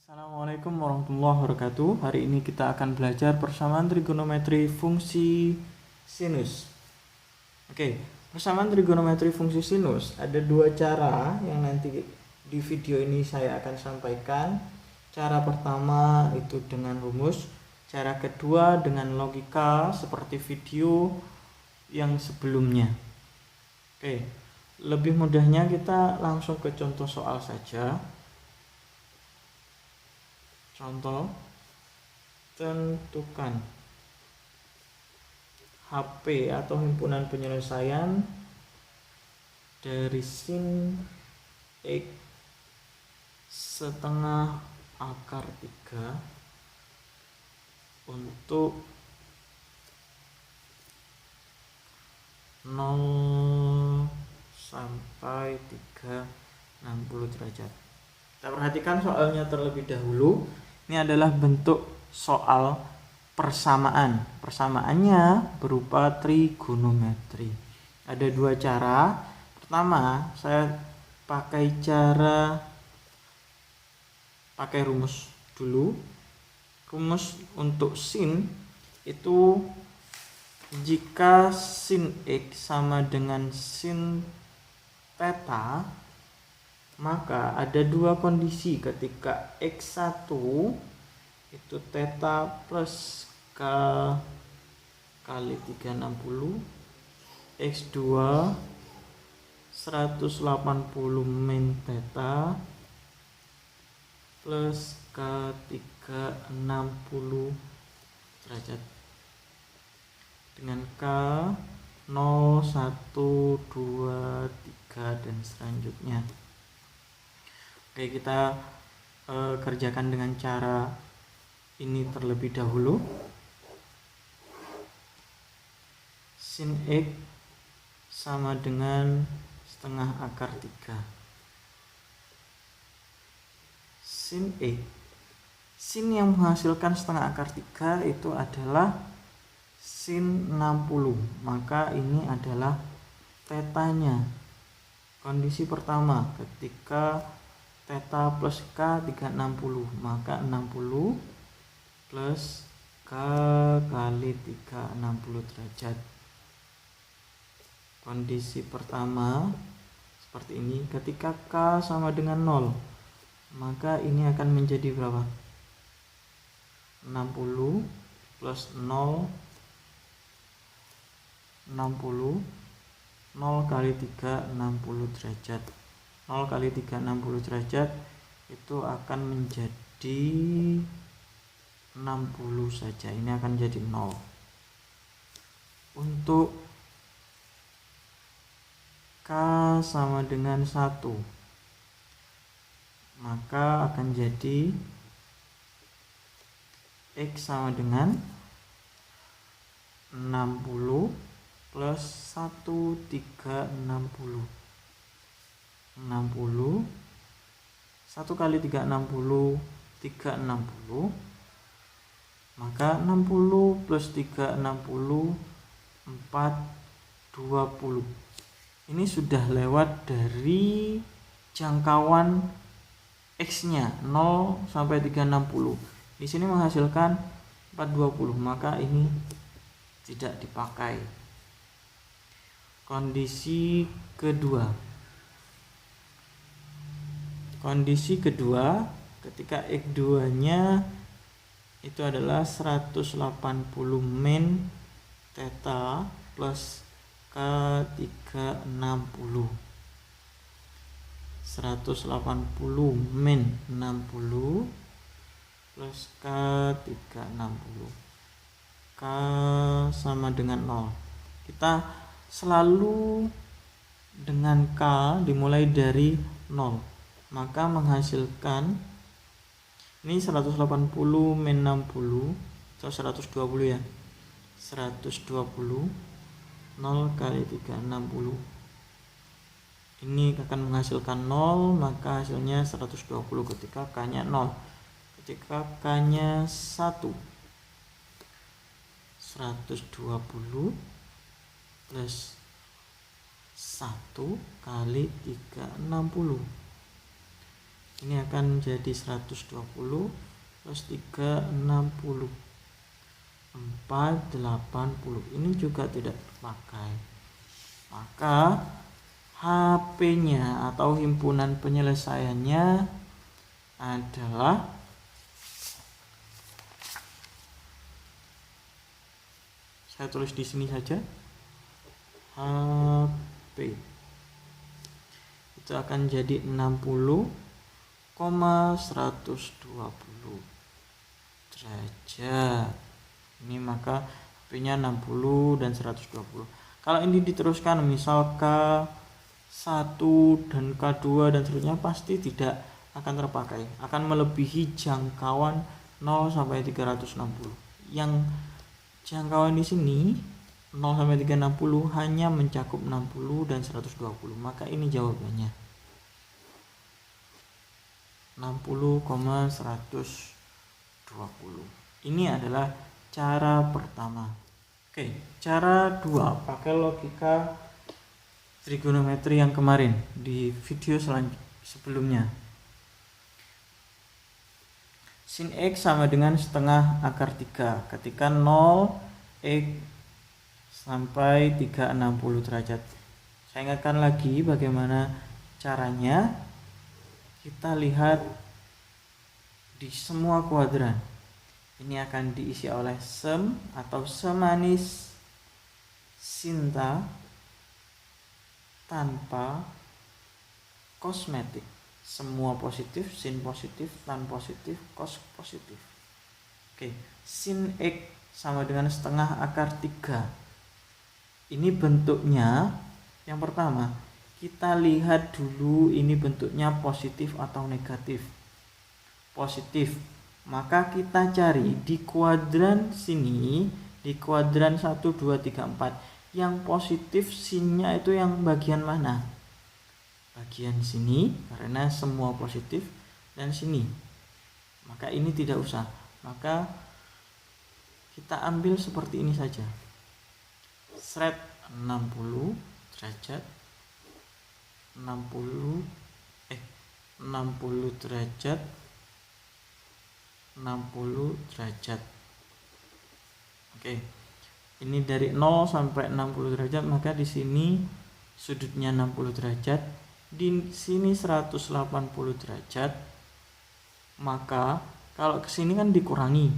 Assalamualaikum warahmatullahi wabarakatuh. Hari ini kita akan belajar persamaan trigonometri fungsi sinus. Oke, persamaan trigonometri fungsi sinus ada dua cara yang nanti di video ini saya akan sampaikan. Cara pertama itu dengan rumus, cara kedua dengan logika seperti video yang sebelumnya. Oke, lebih mudahnya kita langsung ke contoh soal saja. Contoh, tentukan HP atau himpunan penyelesaian dari sin X setengah akar 3 untuk 0 sampai 360 derajat. Kita perhatikan soalnya terlebih dahulu. Ini adalah bentuk soal persamaan. Persamaannya berupa trigonometri. Ada dua cara. Pertama, saya pakai rumus dulu. Rumus untuk sin itu jika sin X sama dengan sin theta, maka ada dua kondisi ketika X1 itu theta plus K kali 360, X2 180 min theta plus K 360 derajat dengan K 0, 1, 2, 3 dan selanjutnya. Oke, kita kerjakan dengan cara ini terlebih dahulu. Sin X sama dengan setengah akar 3. Sin X, sin yang menghasilkan setengah akar 3 itu adalah sin 60. Maka ini adalah tetanya. Kondisi pertama ketika theta plus K 360, maka 60 plus K kali 360 derajat. Kondisi pertama seperti ini. Ketika K sama dengan 0, maka ini akan menjadi berapa? 60 plus 0, 60, 0 kali 360 derajat. 0 kali 360 derajat itu akan menjadi 60 saja. Ini akan jadi 0. Untuk K sama dengan 1, maka akan jadi X sama dengan 60 plus 1, 360. 60 1 kali 360 360, maka 60 plus 360 420. Ini sudah lewat dari jangkauan X nya 0 sampai 360. Di sini menghasilkan 420, maka ini tidak dipakai. Kondisi kedua, ketika X2 nya itu adalah 180 min theta plus K 360. 180 min 60 plus K 360. K sama dengan 0. Kita selalu dengan K dimulai dari 0. Maka menghasilkan ini 180 min 60 atau 120 ya. 120 0 kali 360. Ini akan menghasilkan 0, maka hasilnya 120 ketika K-nya 0. Ketika K-nya 1, 120 plus 1 kali 360. Ini akan jadi 120 plus 3, 60. 480. Ini juga tidak terpakai. Maka HP-nya atau himpunan penyelesaiannya adalah saya tulis di sini saja, HP itu akan jadi 60,120 derajat. Ini maka HP-nya 60 dan 120. Kalau ini diteruskan misal K1 dan K2 dan seterusnya, pasti tidak akan terpakai, akan melebihi jangkauan 0 sampai 360. Yang jangkauan di sini 0 sampai 360 hanya mencakup 60 dan 120. Maka ini jawabannya 60,120. Ini adalah cara pertama. Oke, cara 2 pakai logika trigonometri yang kemarin di video sebelumnya. Sin X sama dengan setengah akar 3 ketika 0 X sampai 360 derajat. Saya ingatkan lagi bagaimana caranya. Kita lihat di semua kuadran. Ini akan diisi oleh sem atau semanis sinta tanpa kosmetik. Semua positif, sin positif, tan positif, kos positif. Oke, sin X sama dengan setengah akar 3. Ini bentuknya, yang pertama kita lihat dulu ini bentuknya positif atau negatif. Positif, maka kita cari di kuadran sini, di kuadran 1, 2, 3, 4, yang positif sinnya itu yang bagian mana? Bagian sini, karena semua positif, dan sini. Maka ini tidak usah, maka kita ambil seperti ini saja. Seret 60 derajat, 60 derajat, 60 derajat. Oke. Ini dari 0 sampai 60 derajat, maka di sini sudutnya 60 derajat, di sini 180 derajat. Maka kalau ke sini kan dikurangi.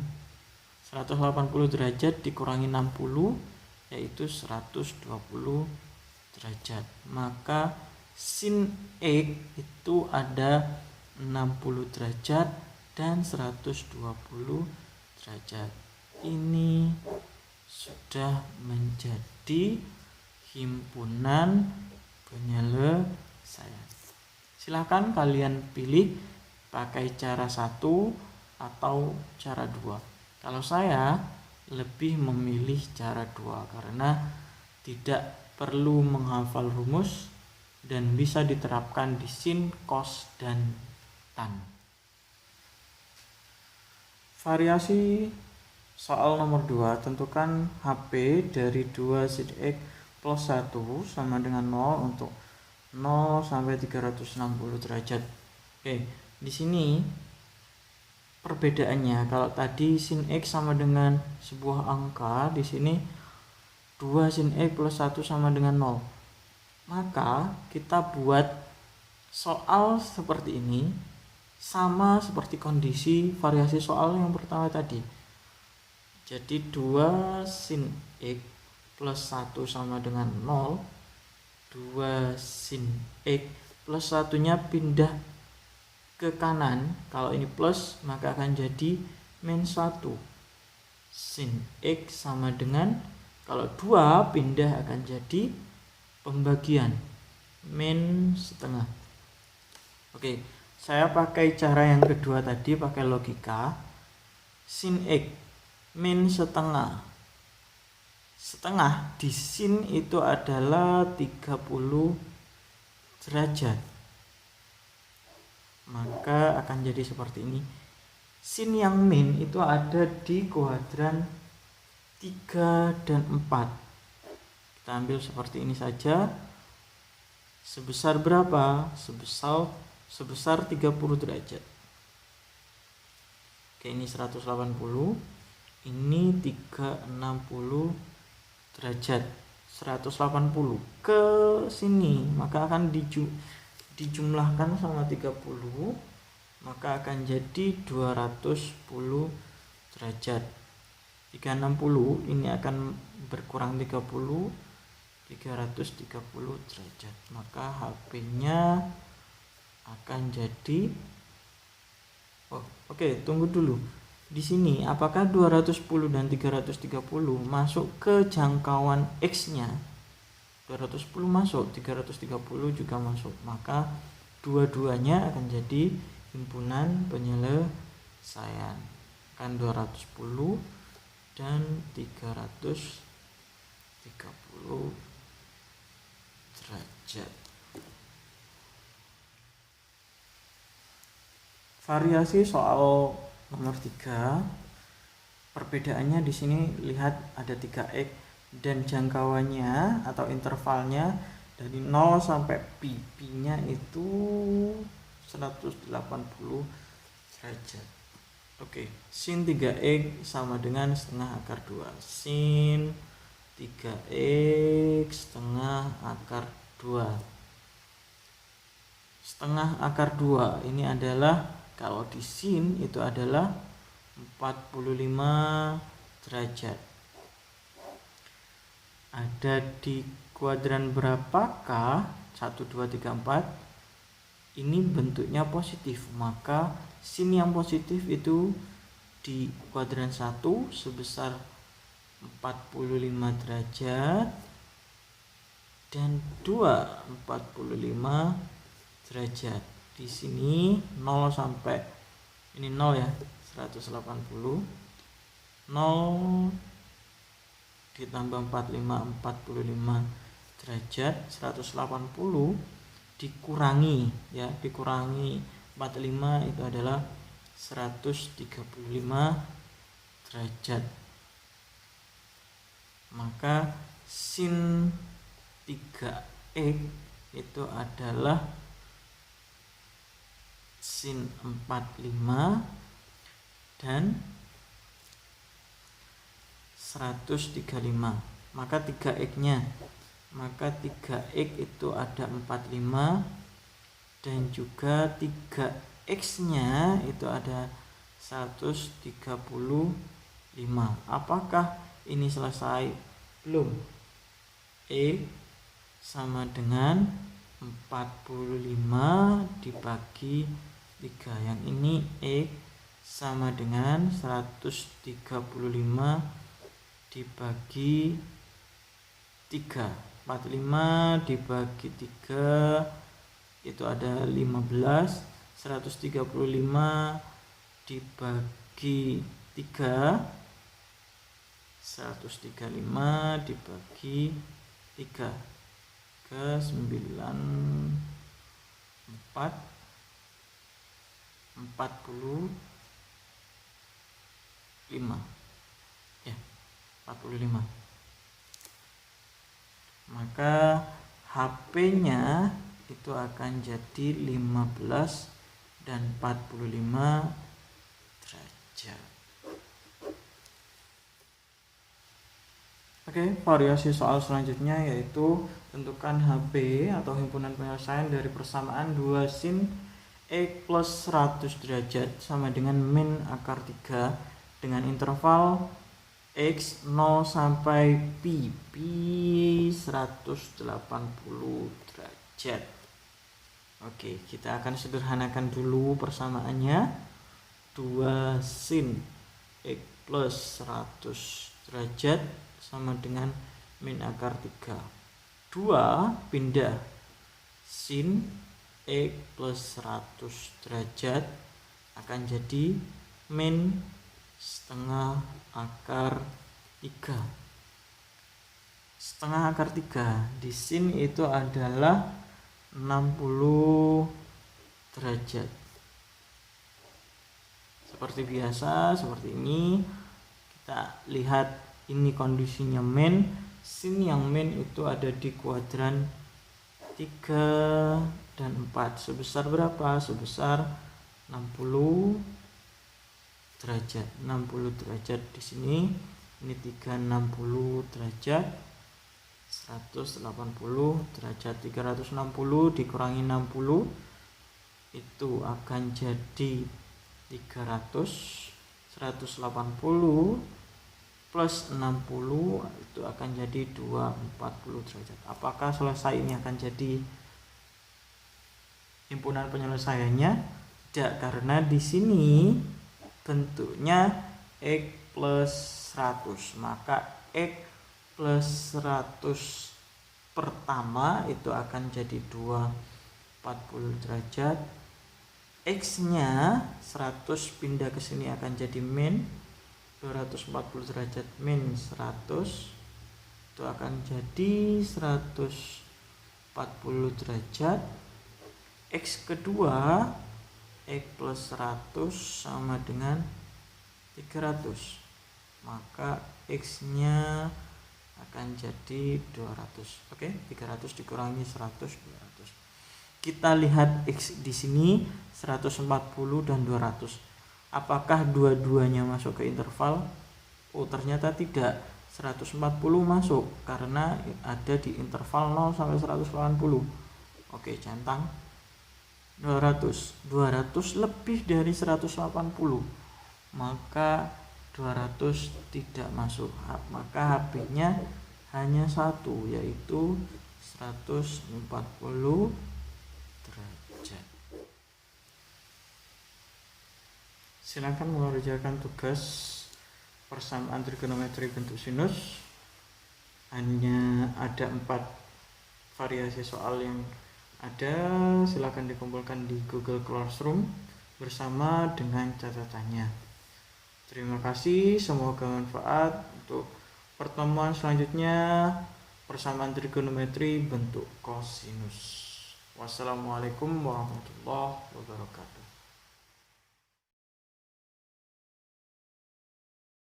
180 derajat dikurangi 60 yaitu 120 derajat. Maka sin X itu ada 60 derajat dan 120 derajat. Ini sudah menjadi himpunan penyelesaian. Silakan kalian pilih pakai cara 1 atau cara 2. Kalau saya lebih memilih cara 2 karena tidak perlu menghafal rumus dan bisa diterapkan di sin, cos, dan tan. Variasi soal nomor 2, tentukan HP dari 2 sin X plus 1 sama dengan 0 untuk 0 sampai 360 derajat. Oke, di sini perbedaannya, kalau tadi sin X sama dengan sebuah angka, di sini 2 sin X plus 1 sama dengan 0. Maka kita buat soal seperti ini sama seperti kondisi variasi soal yang pertama tadi. Jadi 2 sin X plus 1 sama dengan 0. 2 sin X plus 1-nya pindah ke kanan. Kalau ini plus maka akan jadi min 1. Sin X sama dengan, kalau 2 pindah akan jadi pembagian min setengah. Oke, saya pakai cara yang kedua tadi, pakai logika. Sin X min setengah. Setengah di sin itu adalah 30 derajat. Maka akan jadi seperti ini. Sin yang min itu ada di kuadran 3 dan 4. Kita ambil seperti ini saja. Sebesar berapa? Sebesar sebesar 30 derajat. Oke, ini 180, ini 360 derajat. 180 ke sini maka akan dijumlahkan sama 30, maka akan jadi 210 derajat. 360 ini akan berkurang 30, 330 derajat. Maka HP-nya akan jadi oke, tunggu dulu. Di sini apakah 210 dan 330 masuk ke jangkauan X-nya? 210 masuk, 330 juga masuk. Maka dua-duanya akan jadi himpunan penyelesaian. Kan 210 dan 330 derajat. Variasi soal nomor 3. Perbedaannya di sini lihat ada 3x dan jangkauannya atau intervalnya dari 0 sampai pi-nya itu 180 derajat. Oke, sin 3x sama dengan setengah akar 2. Sin 3x setengah akar 2. Setengah akar 2 ini adalah, kalau di sin itu adalah 45 derajat. Ada di kuadran berapakah? 1, 2, 3, 4. Ini bentuknya positif, maka sin yang positif itu di kuadran 1 sebesar 45 derajat dan 2 45 derajat. Di sini 0 sampai ini 0 ya, 180, 0 ditambah 45 derajat, 180 dikurangi ya, dikurangi 45 itu adalah 135 derajat. Maka sin 3x itu adalah sin 45 dan 135. Maka 3x nya, maka 3x itu ada 45 dan juga 3x nya itu ada 135. Apakah ini selesai? Belum. Sama dengan 45 dibagi 3. Yang ini sama dengan 135 dibagi 3. 45 dibagi 3 itu ada 15. 135 dibagi 3, 135 dibagi 3 ke 94, 45 ya, 45. Maka HP-nya itu akan jadi 15 dan 45 derajat. Oke, variasi soal selanjutnya yaitu tentukan HP atau himpunan penyelesaian dari persamaan 2 sin X plus 100 derajat sama dengan min akar 3 dengan interval X 0 sampai pi 180 derajat. Oke, kita akan sederhanakan dulu persamaannya. 2 sin X plus 100 derajat sama dengan min akar 3. 2 pindah sin X plus 100 derajat akan jadi min setengah akar 3. Setengah akar 3 di sin itu adalah 60 derajat. Seperti biasa, seperti ini. Kita lihat ini kondisinya min. Sin yang min itu ada di kuadran 3 dan 4 sebesar berapa? Sebesar 60 derajat. 60 derajat di sini. Ini 360 derajat. 180 derajat. 360 dikurangi 60 itu akan jadi 300. 180 plus 60 itu akan jadi 240 derajat. Apakah selesai ini akan jadi himpunan penyelesaiannya? Tidak, karena di sini bentuknya X plus 100. Maka X plus 100 pertama itu akan jadi 240 derajat. X nya 100 pindah ke sini akan jadi min 240 derajat min 100 itu akan jadi 140 derajat. X kedua X plus 100 sama dengan 300, maka X nya akan jadi 200. Oke, 300 dikurangi 100, 200. Kita lihat X di sini 140 dan 200. Apakah dua-duanya masuk ke interval? Oh, ternyata tidak. 140 masuk karena ada di interval 0 sampai 180. Oke, centang. 200 lebih dari 180. Maka 200 tidak masuk. Maka HP-nya hanya satu, yaitu 140 derajat. Silakan mengerjakan tugas persamaan trigonometri bentuk sinus. Hanya ada 4 variasi soal yang ada. Silakan dikumpulkan di Google Classroom bersama dengan catatannya. Terima kasih, semoga manfaat. Untuk pertemuan selanjutnya persamaan trigonometri bentuk kosinus. Wassalamualaikum warahmatullahi wabarakatuh.